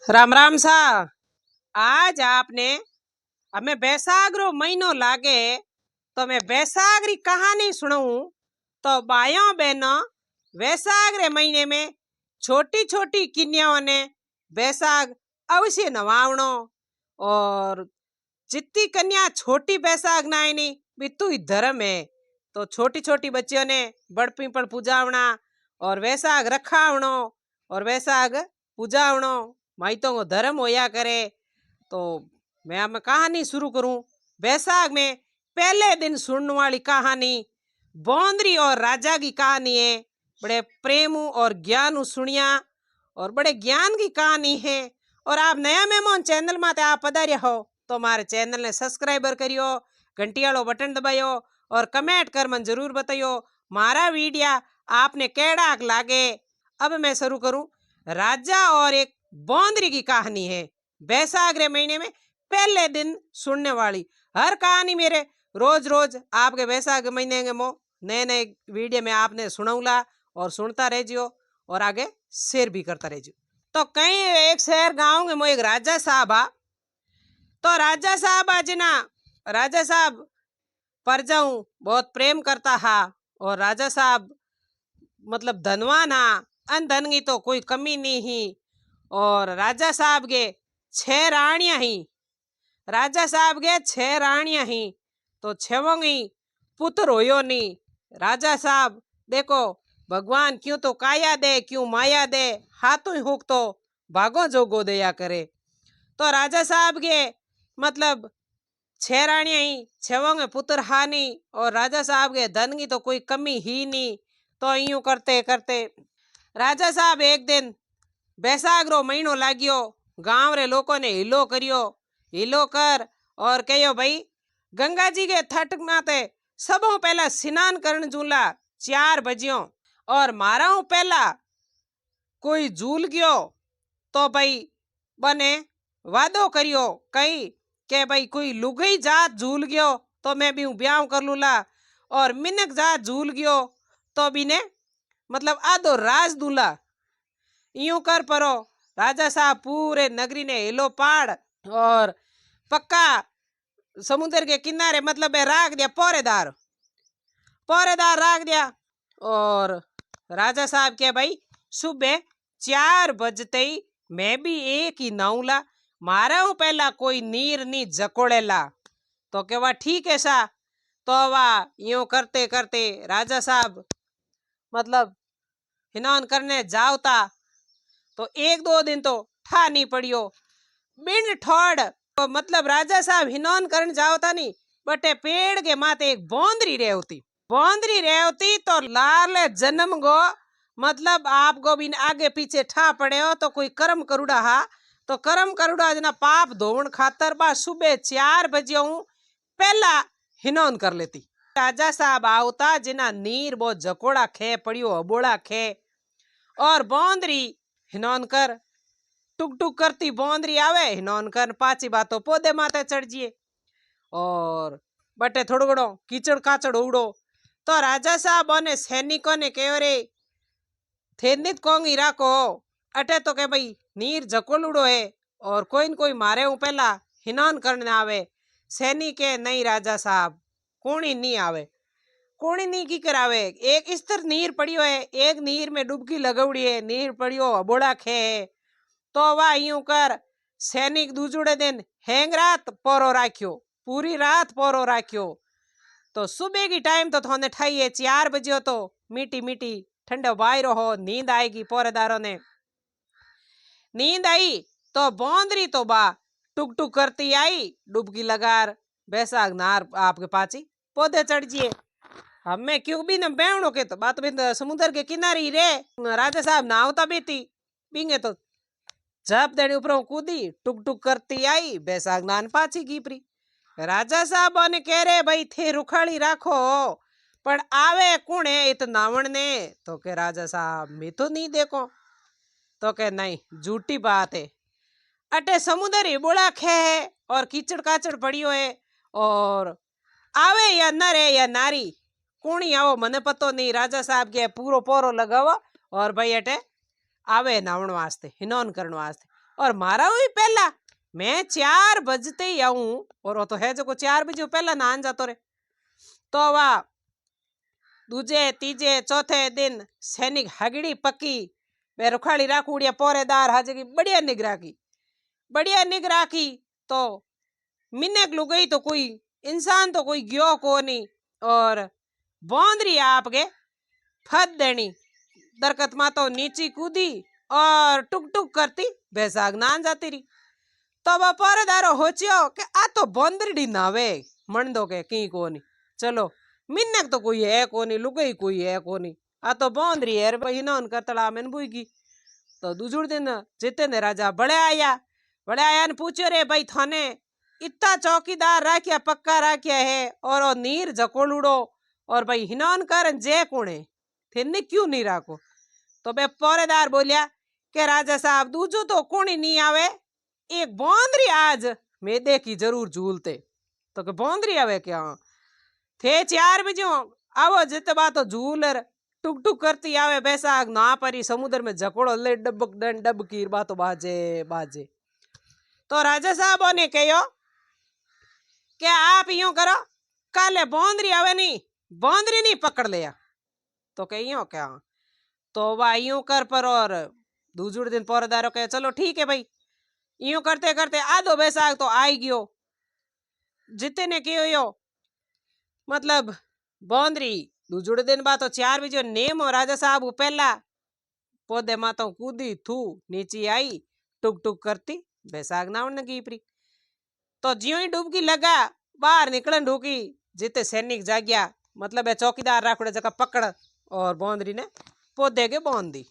राम राम सा। आज आपने हमें बैसाख रो महीनो लागे तो मैं बैसाख री कहानी सुनाऊं। तो भाइयों बहनों, बैसाख रे महीने में छोटी छोटी किन्याओं ने बैसाख अवश्य नवावणो। और जितनी कन्या छोटी बैसाख नायनी बितु ही धर्म है। तो छोटी छोटी बच्चियों ने बड़ पीपल पूजावना और वैसाख रखावणो और वैसाख पूजावणो माइतों को धर्म होया करे। तो मैं अब कहानी शुरू करूं। बैसाख में पहले दिन सुनने वाली कहानी बौंदरी और राजा की कहानी है। बड़े प्रेम और ज्ञान सुनिया और बड़े ज्ञान की कहानी है। और आप नया मेहमान चैनल में आप पधारिया हो तो हमारे चैनल ने सब्सक्राइबर करियो, घंटी वालो बटन दबायो और कमेंट कर मन जरूर बताइयो मारा वीडियो आपने केड़ा लागे। अब मैं शुरू करूं। राजा और एक बौंदरी की कहानी है। बैसाख रे महीने में पहले दिन सुनने वाली हर कहानी मेरे रोज रोज आपके बैसाख महीने के मो नए नए वीडियो में आपने सुनाऊला और सुनता रहियो और आगे शेयर भी करता रहियो। तो कहीं एक शहर गांव में मो एक राजा साहब आ। तो राजा साहब आज ना राजा साहब प्रजाओं बहुत प्रेम करता हा। और राजा साहब मतलब धनवान हा, अन धन की तो कोई कमी नहीं ही। और राजा साहब के 6 रानियां ही। राजा साहब के 6 रानियां ही। तो 6 ही पुत्र होयो नहीं। राजा साहब देखो भगवान क्यों तो काया दे क्यों माया दे, हाथों ही हुक तो भागो जोगो दया करे। तो राजा साहब के मतलब 6 रानियां ही, 6 में पुत्र हा नहीं और राजा साहब के धन की तो कोई कमी ही नहीं। तो यूं करते करते राजा साहब एक दिन बैसाख रो महीनो लाग्यो। गांव रे लोगों ने हिलो करियो। हिलो कर और कहो भाई गंगा जी के थट माते सबों पहला स्नान करन जूला 4 बजियो। और मारा पहला कोई झूल गयो तो भाई बने वादो करियो कही के भाई कोई लुगई जात झूल गयो तो मैं भी ब्याह कर लूला। और मिनक जात झूल गयो तो भी ने मतलब आधो राज दूला। यूं कर परो राजा साहब पूरे नगरी ने हिलो पाड़ और पक्का समुद्र के किनारे मतलब राख दिया पौरेदार राख दिया। और राजा साहब के भाई सुबह 4 बजते ही मैं भी एक ही नाऊला, मारा हूं पहला कोई नीर नी जकोड़ेला। तो के वाह ठीक है सा। तो वाह यूं करते करते राजा साहब मतलब स्नान करने जावता। तो 1-2 दिन तो ठा नहीं पड़ियो बिन ठोड़। तो मतलब राजा साहब स्नान करने जावता नहीं बटे पेड़ के माथे एक बौंदरी रहती तो लाल जन्म गो मतलब आपको भी आगे पीछे ठा पड़े हो तो कोई कर्म करुड़ा हा। तो कर्म करुड़ा जना पाप धोवन खातर बा सुबह 4 बजे हूँ पहला स्नान कर लेती। राजा साहब आवता जिना नीर वो जकोड़ा खे पड़ियो अबोड़ा खे और बौंदरी स्नान कर टुक टुक करती बौंदरी आवे स्नान कर पाची बातों पौधे माथे चढ़ जिए और बटे थोड़ो घणो कीचड़ काचड़ उड़ो। तो राजा साहब ने सैनिकों ने कहो रे थे नित कोंगी राखो अटे तो के भाई नीर जकोलुड़ो है और कोई न कोई मारे हूँ पहला स्नान करने आवे। सैनिक के नहीं राजा साहब कोणी नहीं आवे। कोणी नहीं की करावे एक स्तर नीर पड़ियो है, एक नीर में डुबकी लगवड़ी है, नीर पड़ियो अबोड़ा खे है। तो वाह यूं कर सैनिक दूसरे दिन हैंग रात पोरो राख्यो, पूरी रात पोरो राख्यो। तो सुबह की टाइम तो थोने ठाई है 4 बजे तो मीठी मीठी ठंडा बाहरो हो नींद आएगी। पोरेदारों ने नींद आई तो बौंदरी तो बा टुक टुक करती आई डुबकी लगार बैसाख नार आपके पाची पौधे चढ़ जिए। हमें क्यों भी न बेवणो के तो बात भी समुद्र के किनारे ही रे। राजा साहब नावता बेती बींगे तो जब देने ऊपर कूदी टुक टुक करती आई बैसाख नान पाची कीपरी। राजा साहब ने कह रहे भाई थे रुखाड़ी राखो पर आवे कौन है इत नावण ने। तो के राजा साहब मैं तो नहीं देखो। तो के नहीं झूठी बात है अटे समुद्र ही बोला खे है और कीचड़ काचड़ पड़ियो है और आवे या न रे या नारी कौनी आवो मने पतो नहीं। राजा साहब के पूरो पोरो लगावा और भाई अटे आवे नावण वास्ते स्नान करने वास्ते और मारा हुई पहला मैं 4 बजते ही आऊं और वो तो है जो 4 बजे पहला नान जातो रे। तो वा दूजे तीजे चौथे दिन सैनिक हगड़ी पक्की वे रुखाड़ी राखूड़िया पोरेदार हाजे की बढ़िया निगराह की। तो मिनक लुगई तो कोई इंसान तो कोई गयो को नहीं और बौंदरी आपके फत देनी दरकत मा तो नीची कूदी और टुक टुक करती बेसाग नान जाती रही। तो वह पोरेदारो होचियो के आ तो बौंदरी नावे मन दो के की कोनी चलो मिनक तो कोई है कोनी लुगई कोई है कोनी आ तो बौंदरी है हिनोन करतड़ा में बुईगी। तो दूसरे दिन जितेंद्र राजा बड़े आया ने पूछो रे भाई थाने इतना चौकीदार राख्या पक्का राख्या है और वो नीर जकोलुड़ो और भाई हिनोन कर जे कुणे थे क्यों नहीं राखो। तो बे पौरेदार बोलिया के राजा साहब दूजो तो कोणी नहीं आवे एक बौंदरी आज मैं देखी जरूर झूलते। तो के बौंदरी आवे क्या थे 4 बजे आवो जित बात तो झूलर टुक टुक करती आवे बैसाग ना परी समुद्र में जकोड़ो ले डबक डन डबकी बातो बाजे बाजे। तो राजा साहब ने कहो कि आप यूं करो काले बौंदरी आवे नहीं बौंदरी नहीं पकड़ लिया। तो कहो क्या तो वह यूं कर पर और दूसरे दिन पौरेदारों कहे चलो ठीक है भाई यूं करते करते आधो बैसाग तो आई गयो। जिते ने कहो मतलब बौंदरी दूसरे दिन बाद तो 4 बजे नेम और राजा साहब पहला पौधे माता कूदी थू नीचे आई टुक टुक करती बैसाग नावण कीपरी। तो ज्यों ही डूबकी लगा बाहर निकलन ढूकी जिते सैनिक जाग्या मतलब है चौकीदार राखड़े जगह पकड़ और बौंदरी ने पौधे के बांध दी।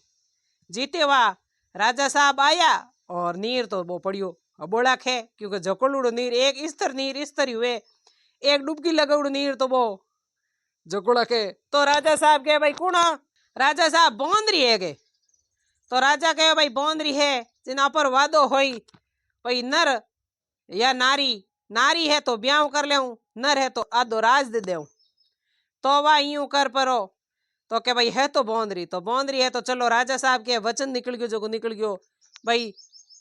जीते वा राजा साहब आया और नीर तो वो पड़ियो बोला खे क्योंकि जकोलुड़ो नीर नीर स्तर हुए एक डुबकी लगाउड़ो नीर तो वो जकोड़ा के। तो राजा साहब कहे भाई कौन राजा साहब बौंदरी है के। तो राजा कहे भाई बौंदरी है जिना पर वादो होई भाई नर या नारी है तो ब्याह कर ले नर है तो आधो राज दे दे। तो वह यूं कर परो तो के भाई है तो बौंदरी है तो चलो राजा साहब के वचन निकल गयो जो निकल गयो भाई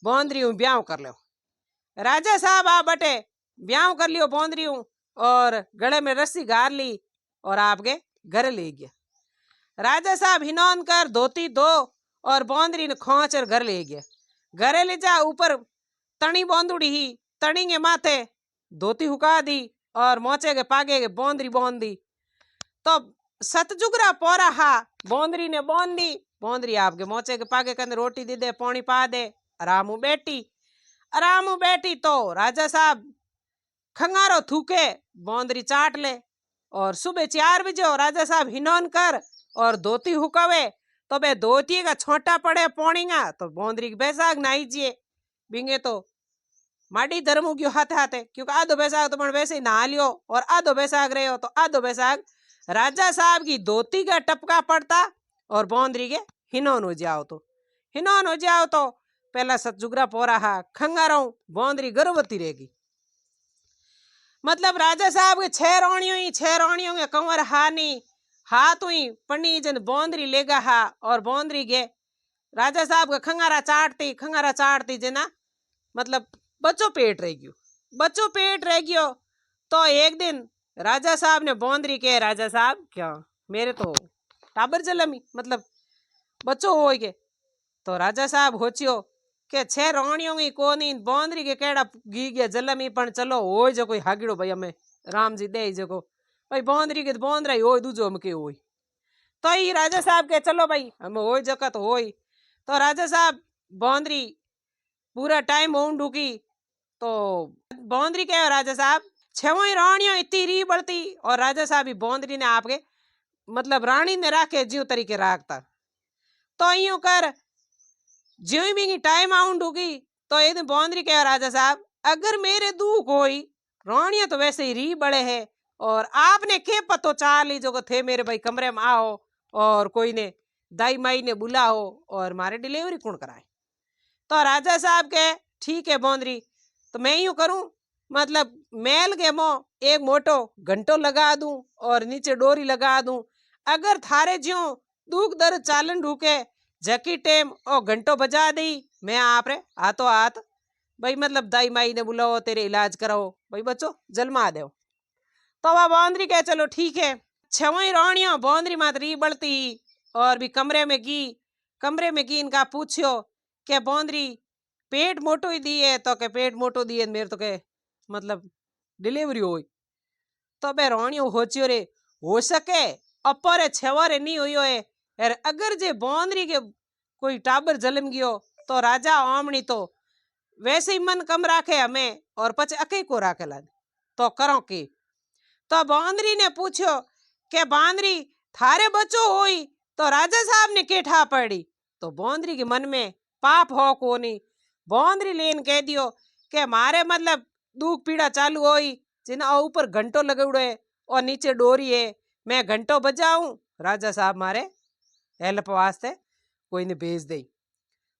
बौंदरी ब्याह कर लो। राजा साहब आ बटे ब्याह कर लियो बौंदरी और गले में रस्सी गार ली और आपके घर ले गया। राजा साहब हिनौन कर धोती दो और बौंदरी ने खोच कर घर ले गया। घरे ले जा ऊपर तणी बौंदुड़ी ही तणी के माथे धोती हुका दी और मोचे के पागे के बौंदरी बांध दी। तो सतजुगरा पोरा हा बौंदरी ने बांध दी बौंदरी आपके मोचे के पागे के अंदर रोटी दे दे पानी पा दे आराम बैठी तो राजा साहब खंगारो थूके बौंदरी चाट ले और सुबह 4 बजे राजा साहब हिनौन कर और धोती हुकावे तो बे धोती का छोटा पड़े पौणीगा तो बौंदरी बैसाग नाई जिए बिंगे तो माडी धर्म गयो हाथे हाथे क्योंकि आधो बैसाग तो पण वैसे ही नहा लियो और आधो बैसाग रहे हो तो आधो बैसाग राजा साहब की धोती का टपका पड़ता और बौंदरी के हिनौन हो जाओ तो पहला सतजुगरा पोरा हा खंगारो बौंदरी गर्भवती रहेगी। मतलब राजा साहब के 6 राणियों के कंवर हानी हाथ हुई पन्नी जन बौंदरी लेगा हा और बौंदरी के राजा साहब का खंगारा चाटती जना मतलब बच्चों पेट रह गयो। तो एक दिन राजा साहब ने बौंदरी के राजा साहब क्या मेरे तो टाबर जलमी मतलब बच्चों हो गए। तो राजा साहब होचियो के 6 राणियों की कोनी बौंदरी के केड़ा गी गया जलमी पण चलो हो जो कोई हागिड़ो भाई हमें राम जी दे जको भाई बौंदरी के बौंदरा ही हो दूजो हमके हो। तो ही राजा साहब के चलो भाई हमें हो जका तो हो। तो राजा साहब बौंदरी पूरा टाइम हो ढूकी तो बौंदरी कहे राजा साहब 6 राणियों इतनी री बढ़ती और राजा साहब ही बौंदरी ने आपके मतलब रानी ने राखे जीव तरीके राखता। तो यूं कर ज्यों भी टाइम आउंड होगी तो एक दिन बौंदरी कहे राजा साहब अगर मेरे दुख होई रानिया तो वैसे ही री बड़े है और आपने के पतो चाह ली जो थे मेरे भाई कमरे में आओ और कोई ने दाई माई ने बुलाओ और मारे डिलीवरी कौन कराए। तो राजा साहब के ठीक है बौंदरी तो मैं यूं करूं मतलब मेल के मो एक मोटो घंटो लगा दूं और नीचे डोरी लगा दूं अगर थारे ज्यों दुख दर्द चालन ढूके जकी टेम ओ घंटो बजा दी मैं आप रे हाथों हाथ भाई मतलब दाई माई ने बुलाओ तेरे इलाज कराओ भाई बच्चों जलमा दो। तो वह बौंदरी कहे चलो ठीक है। छवई रोणियो बौंदरी मात री बड़ती और भी कमरे में की इनका पूछ्यो के बौंदरी पेट मोटो ही दिए तो के पेट मोटो दिए मेरे तो के मतलब डिलीवरी हुई। तो बे रोणियो होचियो रे हो सके अपरे छवारे नहीं हुई है। और अगर जे बौंदरी के कोई टाबर जन्म गयो तो राजा आमणी तो वैसे ही मन कम राखे हमें और पछ अके को राखेला तो करो की। तो बांदरी ने पूछो के बांदरी थारे बच्चो होई तो राजा साहब ने के ठा पड़ी। तो बांदरी के मन में पाप हो कोनी। बांदरी लेन कह दियो के मारे मतलब दुख पीड़ा चालू होई जिना ऊपर घंटो लगेड़ो है और नीचे डोरी है। मैं घंटो बजाऊं राजा साहब मारे हेल्प वास्ते कोई ने भेज दे।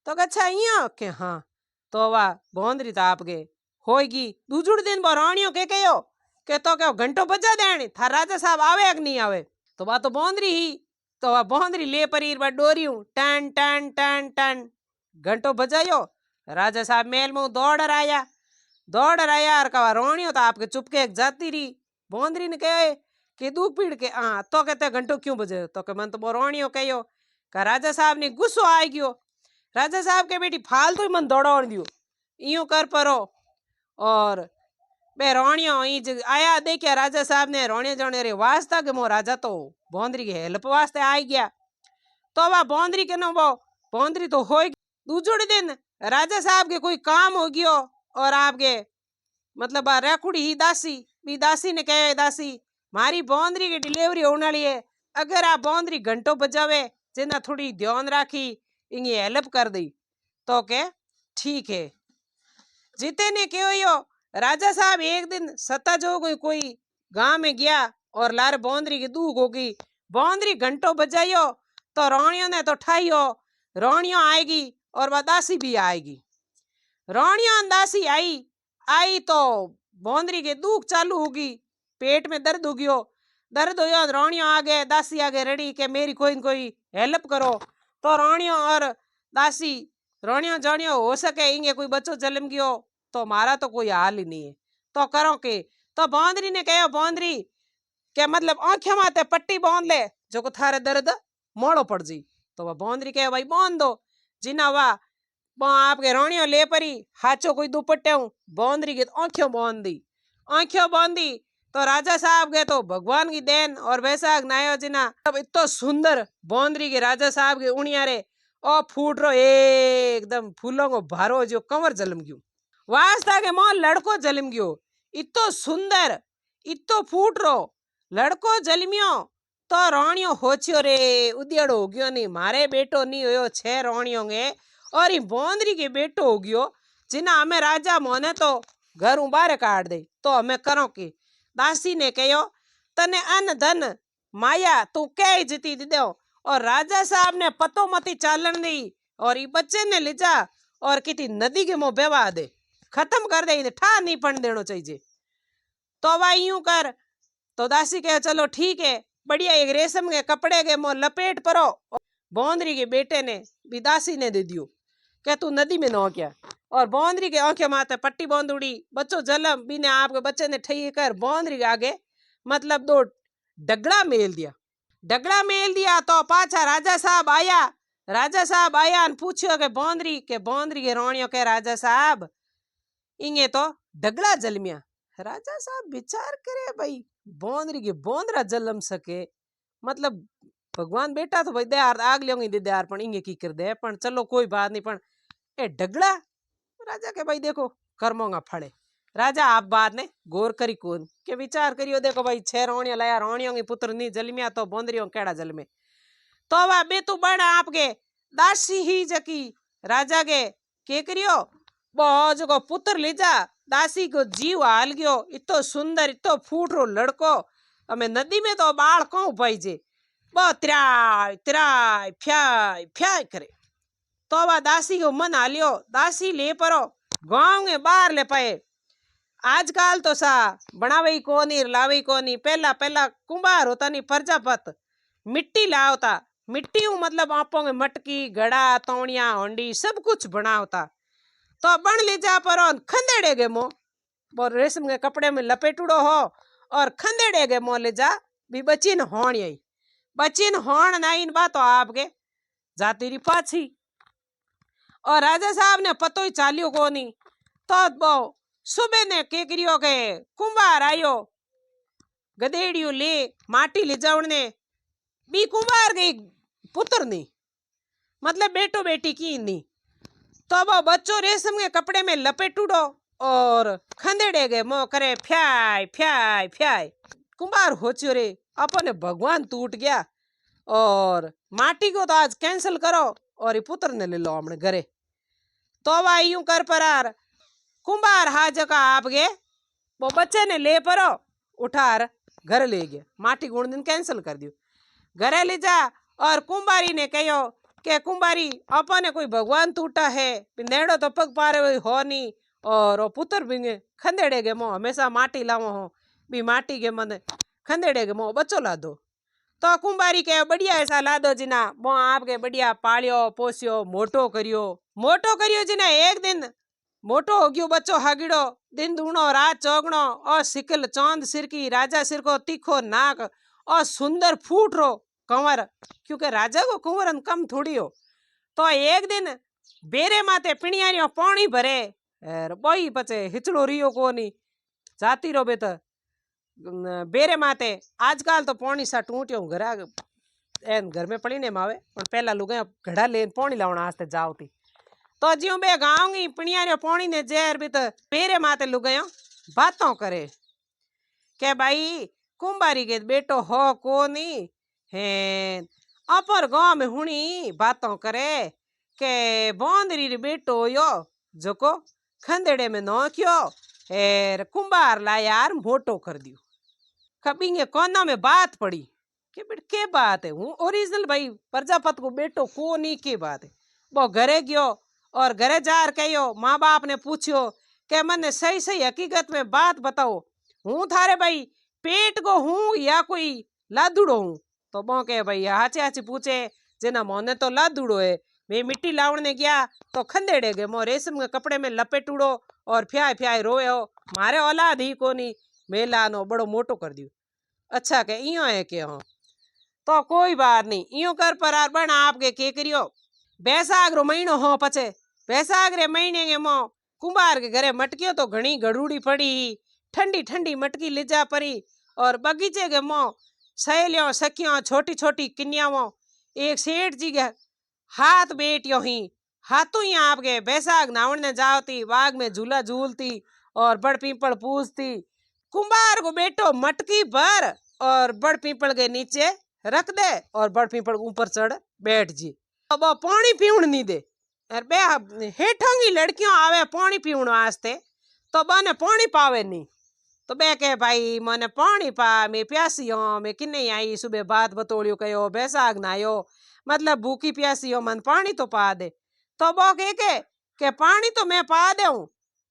तो अच्छा इया के हाँ। तो वा बांदरी तो आप गए होगी दूसरे दिन राणियों के कहो के तो क्या घंटो बजा देनी था राजा साहब आवे कि नहीं आवे। तो वह तो बौंदरी ही तो वह बौंदरी ले परी डोरियूं टन टन टन टन घंटो बजायो। राजा साहब मेल में दौड़ आया और कहा रोणियो तो आपके चुपके एक जाती रही। बौंदरी ने कहे कि दूध पीड़ के हाँ तो कहते घंटो क्यों बजे तो के मन तो रोणियो कहो का राजा साहब ने गुस्सो आ गयो। राजा साहब के बेटी फालतू ही मन दौड़ाण दियो यूं कर परो। और बे रोणियो आया देखिया राजा साहब ने रोणिया जाने रे वास्ता के मो राजा तो बौंदरी की हेल्प वास्ते आ गया। तो वह बौंदरी के नो वो बौंदरी तो हो दूसरे दिन राजा साहब के कोई काम हो गयो और आपके मतलब रेकुड़ी ही दासी भी दासी ने कहे दासी मारी बौंदरी की डिलीवरी होने वाली है अगर आप बौंदरी घंटो बजावे जिना थोड़ी ध्यान राखी इंगी हेल्प कर दी तो के ठीक है। जीते ने क्यों यो राजा साहब एक दिन सत्ता जो कोई गांव में गया और लार बौंदरी की दूख होगी। बौंदरी घंटो बजायो तो रोणियों ने तो ठाइयो रोणियों आएगी और वह दासी भी आएगी। रोणियों दासी आई तो बौंदरी के दुख चालू होगी पेट में दर्द हो गयो। दर्द हो रोणियों आगे दासी आगे रेडी के मेरी कोई न कोई हेल्प करो। तो रोणियों और दासी रोणियों जानियो हो सके इंगे कोई बच्चो जन्म गयो तो मारा तो कोई हाल ही नहीं है तो करो के। तो बौंदरी ने कहो बौंदरी के मतलब आंखों माते पट्टी बांध ले जो को थारे दर्द मोड़ो पड़ जी। तो वह बौंदरी कहे भाई बांध दो जिना वाह आपके रोणियों ले परी हाचो कोई दुपट्टे बौंदरी की आंखों बांधी तो राजा साहब गए तो भगवान की देन और वैसा नायो जिना अब इतो सुंदर बौंदरी के राजा साहब के उणिया रे ओ फूट रो एकदम फूलों को भारो जो कंवर जलम गयो। वास्ता के मोह लड़को जलम गयो इतो सुंदर इतो फूट रो लड़को जलमियो। तो रोणियो होचियो रे उदियड़ो हो गयो नहीं मारे बेटो नहीं होयो छे रोणियों गे और ये बौंदरी के बेटो हो गयो जिना हमें राजा मोने तो घर बाहर काट दे तो हमें करो की। दासी ने कहो तने अन धन माया तू कह जीती दे और राजा साहब ने पतो मती चालन दी और ये बच्चे ने ले जा और किसी नदी के मुंह बेवा दे खत्म कर दे ठा नहीं पड़ देनो चाहिए। तो वह यूं कर तो दासी कहे चलो ठीक है बढ़िया एक रेशम के कपड़े के मुंह लपेट परो। बौंदरी के बेटे ने भी दासी ने दे दियो के तू नदी में नौ क्या और बौंदरी के आंखें माथे पट्टी बांधुड़ी बच्चों जलम बीने आपके बच्चे ने ठई कर बौंदरी के आगे मतलब दो डगड़ा मेल दिया। तो पाछा राजा साहब आया और पूछियो के बौंदरी के रोणियों के राजा साहब इंगे तो डगड़ा जलमिया। राजा साहब विचार करे भाई बौंदरी के बौंदरा जलम सके मतलब भगवान बेटा तो भाई दे आग लियोंगी दे यार पण इंगे की कर दे पण चलो कोई बात नहीं पण ए डगड़ा राजा के भाई देखो कर्मोंगा फड़े। राजा आप बात ने गौर करी कौन के विचार करियो देखो भाई छह रोणिया लाया रोणियों की पुत्र नहीं जलमिया तो बौंदरियों केड़ा जलमे। तो वह बेतु बड़ आपके दासी ही जकी राजा के करियो बहुत को पुत्र ले जा दासी को जीव हाल गयो इतो सुंदर इतो फूट रो लड़को हमें नदी में तो बाल कहूं भाई जे बहुत त्राय त्राय फ्याय फ्याय करे। तो वह दासी को मन हालियो दासी ले परो गांव में बाहर ले पाए आजकल तो सा बनावे कोनी लावे कोनी पहला कुंभार होता नहीं प्रजापत मिट्टी लावता मिट्टी हूँ मतलब आपो में मटकी घड़ा तौणिया होंडी सब कुछ बनावता। तो बन लीजा पर खंदेड़े गे मो वो रेशम के कपड़े में लपेटुड़ो हो और खंदेड़े गे मो ले जा भी बचीन होण यही बचीन होण ना इन बात आपके जाती री पाछी। और राजा साहब ने पतो ही चालियो कोनी। तो बो सुबह ने के करियो के कुंभार आयो गदेड़ियो ले माटी ले जावण ने बी कुंभार गई पुत्र नी मतलब बेटो बेटी की नी। तो वो बच्चों रेशम के कपड़े में लपेटुड़ो और खंदेड़े गए मो करे फ्याय फ्याय फ्याय। कुंभार होच्यो रे अपने भगवान टूट गया और माटी को तो आज कैंसिल करो और ये पुत्र ने ले लो हमने घरे। तो वह यूं कर परार कुंभार हा जगह आप गए वो बच्चे ने ले परो उठार घर ले गया माटी गुण दिन कैंसिल कर दियो घरे ले जा। और कुंभारी ने कहो के कुंभारी अपने कोई भगवान टूटा है नेड़ो तो पग पारे हो नहीं और पुत्र भी खंदेड़े गे मो हमेशा माटी लावो हो भी माटी के मन खंदेड़े गे मो बच्चो ला दो। तो कुंभारी के बढ़िया ऐसा ला दो जिना मो आपके बढ़िया पालियो पोसियो मोटो करियो जिना एक दिन मोटो हो गयो बच्चो हागिड़ो दिन दूनो रात चौगणो और सिकल चौंद सिर की राजा सिर को तीखो नाक और सुंदर फूट रो कंवर क्योंकि राजा को कुंवर कम थोड़ी हो। तो एक दिन बेरे माते पिणियारियो पानी भरे बोई पचे हिचड़ो रियो कोनी जाती रो बेत बेरे माते आजकल तो पानी सा टूटियो घर में पड़ी ने मावे पर पहला लुगाया घड़ा लेन पानी लावण आस्ते जाओ थी। तो ज्यों बे गाँगी पिणियारियो पानी ने जेर भी तो बेरे माते लुगायो बातों करे के भाई कुंभारी के बेटो हो कोनी है अपर गाँव में हुणी बातों करे के बोंदरी रे बेटो यो जको खंदेड़े में नोक्यो एर कुंभार ला यार मोटो कर दियो। कभी कोना में बात पड़ी के बेट के बात है हूँ ओरिजिनल भाई प्रजापत को बेटो को नहीं के बात है। वो घरे गयो और घरे जार कहो माँ बाप ने पूछ्यो के मने सही सही हकीकत में बात बताओ हूँ थारे भाई पेट को हूँ या कोई लादुड़ो हूँ। तो बो के भाई हाची हाची पूछे जेना मोने तो लादुड़ो है मैं मिट्टी लावने गया तो खंदेड़े गए मो रेशम के कपड़े में लपेटुड़ो और फ्याय फ्याय रोए हो मारे औलाद ही कोनी मेला नो बड़ो मोटो कर दियो। अच्छा के इयो है के हो तो कोई बात नहीं इयो कर परार बन आपके के करियो बैसाख रो महीनो हो पचे बैसाख रे महीने के मो कुंभार के घरे मटकियो तो घणी गड़ूड़ी पड़ी ठंडी ठंडी मटकी ले जा परी और बगीचे के मो सहेलियों सखियों छोटी छोटी किन्याओं एक सेठ जी के हाथ बेटियों ही हाथों ही आपके बैसाख नावण ने जाती बाग में झूला झूलती और बड़ पीपल पूछती कुंभार को बेटो मटकी भर और बड़ पीपल के नीचे रख दे और बड़ पीपल ऊपर चढ़ बैठ जी अब पानी पीवण नहीं दे और बे हेठोंगी लड़कियों आवे पानी पीवण वास्ते तो बने पानी पावे नहीं तो बे के भाई मने पानी पा मैं प्यासी हूँ मैं किन्ने आई सुबह बात बतोड़ियो कहो बैसाख नायो मतलब भूखी प्यासी हो मन पानी तो पा दे। तो वो के पानी तो मैं पा दे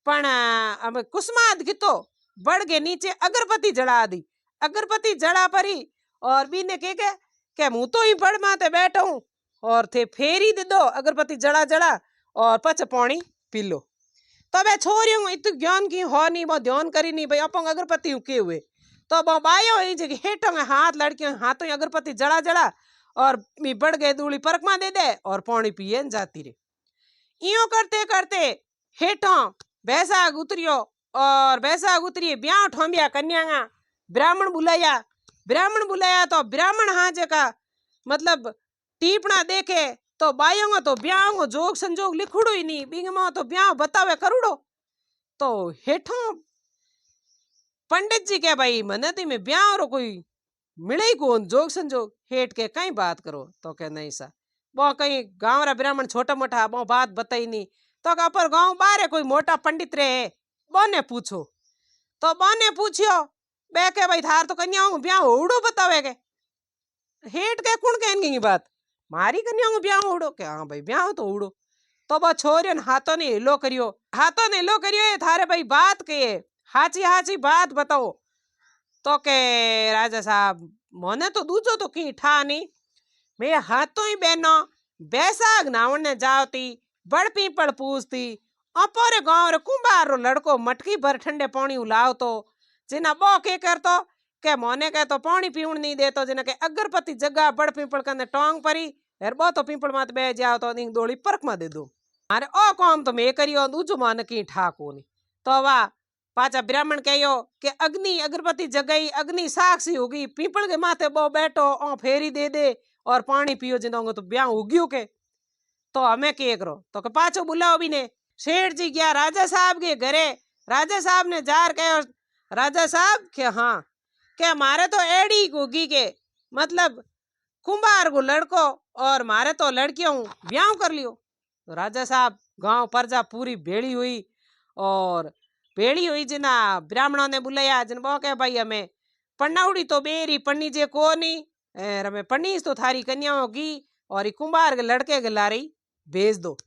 पण अब कुसमाद की तो बढ़ के नीचे अगरबत्ती जला दी अगरबत्ती जला परी और बीने के मुँह तो ही बड़ माते बैठा हूँ और थे फेरी दे दो अगरबत्ती जला जला और पच पानी पी लो। तो बे छोरियों इत ज्ञान की हो नहीं वो ध्यान करी नहीं भाई अपन अगरबत्ती के हुए तो वो बायो हेठों हाथ लड़कियों हाथों अगरबत्ती जला जला और मी बढ़ गए दूली परकमा दे दे और पानी पिए जाती रे। इयो करते करते हेठों बैसाख उतरियो और बैसाख उतरिए ब्याह ठोंबिया कन्या ब्राह्मण बुलाया तो ब्राह्मण हाँ जका मतलब टीपना देखे तो बायों तो ब्याह जोग संजोग लिखुड़ो ही नहीं बिंगमा तो ब्याह बतावे करूड़ो। तो हेठों पंडित जी के भाई मने ती में ब्याह रो कोई मिले ही कौन जोग संजोग हेठ के कई बात करो तो के नहीं सा वो कहीं गाँव रा ब्राह्मण छोटा मोटा वो बात बताई नहीं तो अपर गाँव बारे कोई मोटा पंडित रहे बोने पूछो तो बोने पूछियो बे के भाई थार तो कन्या ब्याह उड़ो बतावे के हेठ के कुण कहेंगी बात मारी कन्या ब्याह उड़ो के हाँ भाई ब्याह तो उड़ो। तो वो छोरियन हाथों ने हिलो करियो थारे भाई बात के हाची हाची बात बताओ। तो के राजा साहब मोने तो दूजो तो की ठा नहीं मैं हाथों ही बहनो बैसाग नावण ने जावती बड़ पीपल पूछती अपोरे गांव रे कुंभार रो लड़को मटकी भर ठंडे पानी उलावतो जिना बो के करतो के मोने के तो पानी पीवण नहीं देतो जिना के अगरपति जगह बड़ पीपल कने टोंग परी हेर बो तो पीपल मात बे जाओ तो नी डोली परक मा दे दो अरे ओ काम तो मैं करियो दूजो मान की ठाको नी तो वा पाचा ब्राह्मण कहो के अग्नि अगरबत्ती जगाई अग्नि साक्षी होगी पीपल के माथे बो बैठो ओ फेरी दे दे और पानी पियो जिनोंगे तो ब्याह उग्यो के तो हमें के करो तो के पाछो बुलाओ भी ने सेठ जी गया राजा साहब के घरे राजा साहब ने जार कहो राजा साहब के हाँ के मारे तो एड़ी होगी के मतलब कुंभार को लड़को और मारे तो लड़कियों ब्याह कर लियो तो राजा साहब गांव प्रजा पूरी भेड़ी हुई और भेड़ी हुई जिना ब्राह्मणों ने बुलाया जिन बो के भाई हमें पन्नाउड़ी तो बेरी पन्नी जे को नहीं हमें पन्नीस तो थारी कन्या होगी और कुंभार के लड़के के लारी भेज दो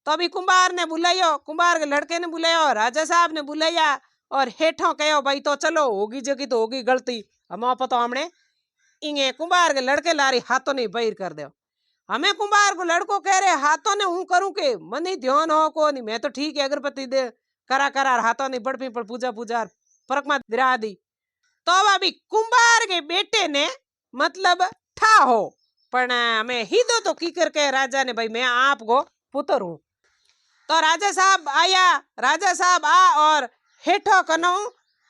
तो अभी कुंभार ने बुलायो कुंभार के लड़के ने बुलायो राजा साहब ने बुलाया और हेठों कहो भाई तो चलो होगी जगी तो होगी गलती हम पता हमने इंगे कुंभार के लड़के लारी हाथों ने बहिर कर दो हमें कुंभार को लड़को कह रहे हाथों ने हूं करूं के मन ही ध्यान हो को नहीं मैं तो ठीक है अगरबत्ती दे करा करार हाथों ने बड़ पीपल पूजा पूजा फरक में दिरा दी तो अभी कुंभार के बेटे ने मतलब ठा हो पण हमें हिदो तो की करके राजा ने भाई मैं आपको पुत्र हूं तो राजा साहब आया राजा साहब आ और हेठो कनो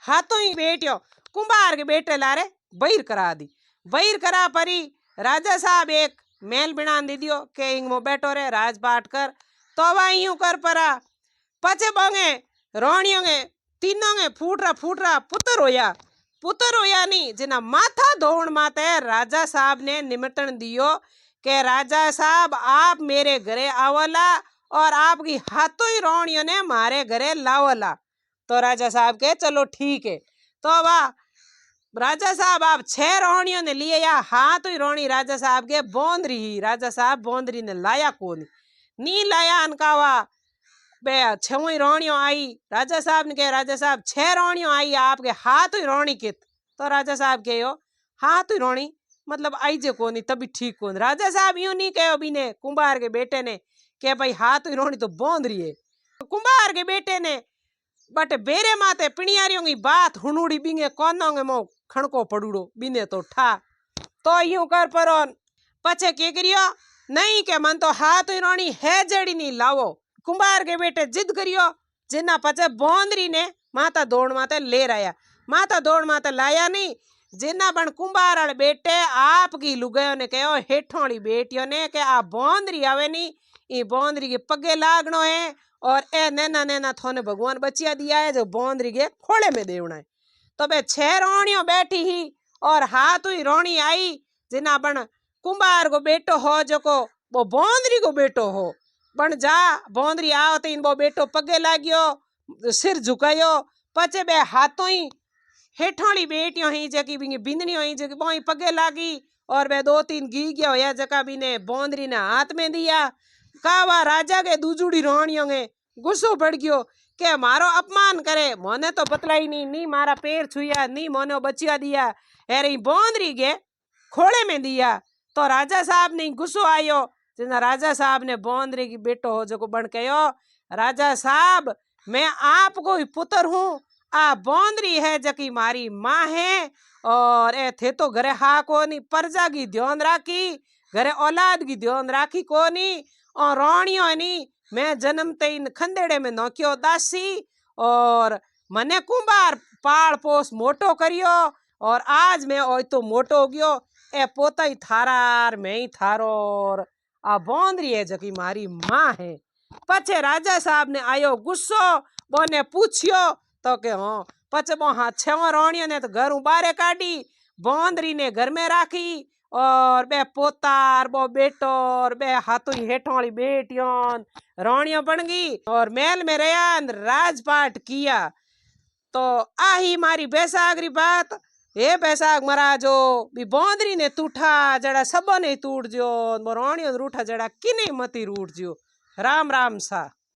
हाथों ही बेटियो कुंभार के बेटे लारे बहिर करा दी बहिर करा परी राजा साहब एक मेल बिना दी दियो के इंग मो बैठो रे राजपाट कर तो वही यूं कर परा पचे बोंगे रोणियों तीनों फूटरा पुत्र होया नहीं जिना माथा धोण माते राजा साहब ने निमंत्रण दियो के राजा साहब आप मेरे घरे आवला और आपकी हाथों ही रोणियों ने मारे घरे लावला तो राजा साहब के चलो ठीक है तो वाह राजा साहब आप 6 रोणियों ने लिए या हाथ ही रोणी राजा साहब के बोंदरी ही राजा साहब बोंदरी ने लाया कौन नी लाया अनकावा बे 6 रोणियों आई राजा साहब ने कहा राजा साहब 6 रोणियों आई आपके हाथ ही रोणी कित तो राजा साहब कहो हाथ ही रोणी मतलब आई जे कोनी तभी ठीक कोन राजा साहब यूं नहीं कहो भी ने कुंभार के बेटे ने के भाई हाथ ही रोणी तो बोंदरी है कुंभार के बेटे ने बट बेरे माते पिणियारियों की बात हुनुड़ी बिंगे कोनोंगे मो खणको पड़ूड़ो बिने तो ठा तो यूं कर परो पछे के करियो नहीं के मन तो हाथ ही रोणी है जड़ी नहीं लावो कुंभार के बेटे जिद करियो जिना पछे बोंदरी ने माता दौड़ माते ले रहा माता दौड़ माते लाया नहीं जिना बन कुंभार वाले बेटे आपकी लुगायों ने कहो हेठों वाली बेटियों ने के आ बोंदरी आवे नहीं ये बोंदरी के पगे लागनो है और ए नैना नैना थोने भगवान बचिया दिया है जो बोंदरी के खोले में देवना है तो बे 6 रोणियों बैठी ही और हाथ हुई रोणी आई जिना बन कुंभार को बेटो हो जो को वो बोंदरी को बेटो हो बन जा बोंदरी आओ तो इन वो बेटो पगे लाग्यो सिर झुकायो पचे बे हाथों ही हेठोली बेटियों ही जकी बिंदनियों ही जकी बोई पगे लागी और बे 2-3 घी गया होया जका भी ने बोंदरी ने हाथ में दिया कावा राजा के दूजुड़ी रोणियों ने गुस्सो बढ़ गयो के मारो अपमान करे मोने तो बतलाई नहीं मारा पैर छुया नहीं मोने बचिया दिया अरे बोंदरी के खोले में दिया तो राजा साहब ने गुस्सो आयो जिना राजा साहब ने बोंदरी की बेटो हो जो बन कहो राजा साहब मैं आपको ही पुत्र हूँ आ बोंदरी है जकी मारी माँ है और ए थे तो घरे हा कोनी प्रजा की ध्यान राखी घरे औलाद की ध्यान राखी कोनी और रोणियों नहीं मैं जन्मते इन खंदेड़े में नौकियो दासी और मने कुंभार पाल पोस मोटो करियो और आज मैं ओ तो मोटो हो गयो ए पोता ही थारार मैं ही थारो और आ बोंदरी है जकी मारी माँ है पछे राजा साहब ने आयो गुस्सो बोने पूछियो तो के हाँ पछे बो हाँ 6 रोणियों ने तो घर उबारे काटी बोंदरी ने घर में राखी और बे पोतार बो बेटो और बे हाथों ही हेठों वाली बेटियों रोणियों बन गई और महल में रहा राजपाट किया तो आही मारी बैसागरी बात हे बैसाग महाराजो बी बोंदरी ने तूठा जड़ा सबो ने टूट जो रोणियों रूठा जड़ा किने मती रूट जो राम राम सा।